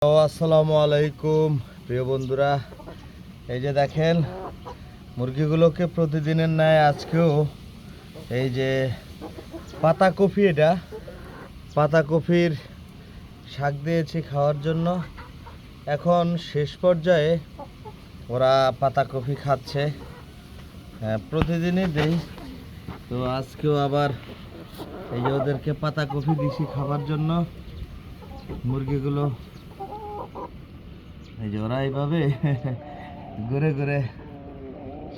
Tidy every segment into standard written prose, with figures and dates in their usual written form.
আসসালামু আলাইকুম প্রিয় বন্ধুরা, এই যে দেখেন মুরগিগুলোকে প্রতিদিনের ন্যায় আজকেও এই যে পাতাকপি, এটা পাতাকপির শাক দিয়েছি খাওয়ার জন্য। এখন শেষ পর্যায়ে ওরা পাতাকপি খাচ্ছে। প্রতিদিনই দেই, তো আজকেও আবার এই যে ওদেরকে পাতাকপি দিছি খাবার জন্য। মুরগিগুলো এই যে ওরা এইভাবে ঘুরে ঘুরে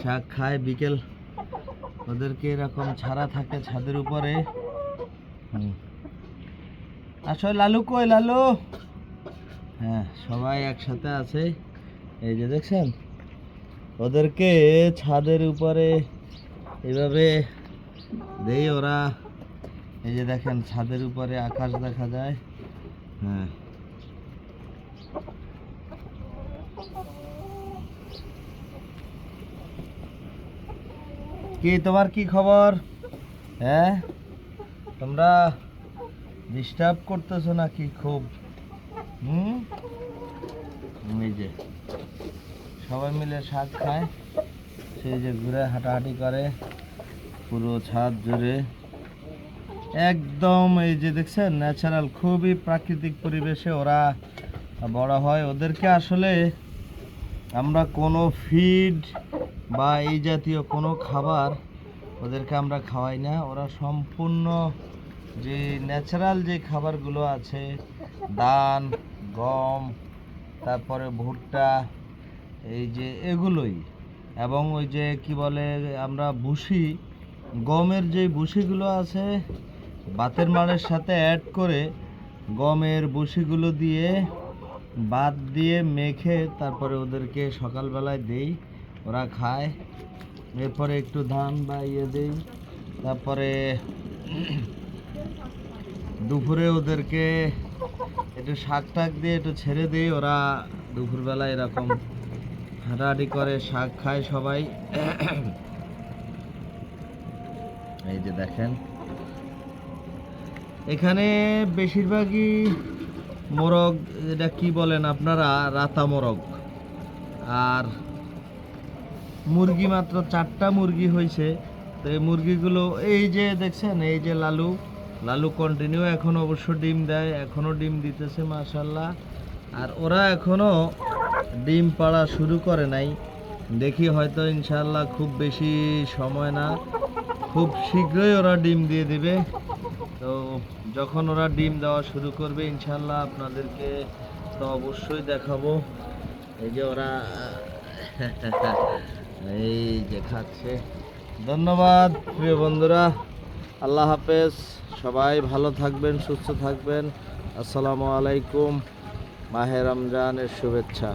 শাক খায়। বিকেল ওদেরকে এরকম ছাড়া থাকে ছাদের উপরে। আসলে লালু কই, লালু? হ্যাঁ, সবাই একসাথে আছে। এই যে দেখছেন ওদেরকে ছাদের উপরে এইভাবে দেই ওরা। এই যে দেখেন ছাদের উপরে আকাশ দেখা যায়। হ্যাঁ, কি তোমার কি খবর? হ্যাঁ, তোমরা ডিস্টার্ব করতেছো নাকি খুব? এই যে সবাই মিলে শাক খায়, সেই যে ঘুরে হাঁটাহাঁটি করে পুরো ছাদ জুড়ে একদম। এই যে দেখছেন ন্যাচারাল, খুবই প্রাকৃতিক পরিবেশে ওরা বড় হয়। ওদেরকে আসলে আমরা কোনো ফিড বা এই জাতীয় কোনো খাবার ওদেরকে আমরা খাওয়াই না। ওরা সম্পূর্ণ যে ন্যাচারাল যে খাবারগুলো আছে, ধান, গম, তারপরে ভুট্টা, এই যে এগুলোই, এবং ওই যে কি বলে আমরা ভুসি, গমের যে ভুসিগুলো আছে ভাতের মাড়ের সাথে অ্যাড করে গমের ভুসিগুলো দিয়ে ভাত দিয়ে মেখে তারপরে ওদেরকে সকালবেলায় দেই, ওরা খায়। এরপরে একটু ধান বা দেই, তারপরে দুপুরে ওদেরকে একটু শাক টাক দিয়ে একটু ছেড়ে দিই। ওরা দুপুরবেলা এরকম হাঁটাহাঁটি করে শাক খায় সবাই। এই যে দেখেন এখানে বেশিরভাগই মোরগ, এটা কি বলেন আপনারা, রাতা মোরগ। আর মুরগি মাত্র 4টা মুরগি হয়েছে। তো এই মুরগিগুলো এই যে দেখছেন, এই যে লালু, লালু কন্টিনিউ এখন অবশ্য ডিম দেয়, এখনো ডিম দিতেছে মাশাল্লাহ। আর ওরা এখনো ডিম পাড়া শুরু করে নাই, দেখি হয়তো ইনশাল্লাহ খুব বেশি সময় না, খুব শীঘ্রই ওরা ডিম দিয়ে দিবে। তো যখন ওরা ডিম দেওয়া শুরু করবে ইনশাল্লাহ আপনাদেরকে তো অবশ্যই দেখাবো। এই যে ওরা এই যে খাচ্ছে। ধন্যবাদ প্রিয় বন্ধুরা, আল্লাহ হাফেজ। সবাই ভালো থাকবেন, সুস্থ থাকবেন। আসসালামু আলাইকুম। মাহে রমজানের শুভেচ্ছা।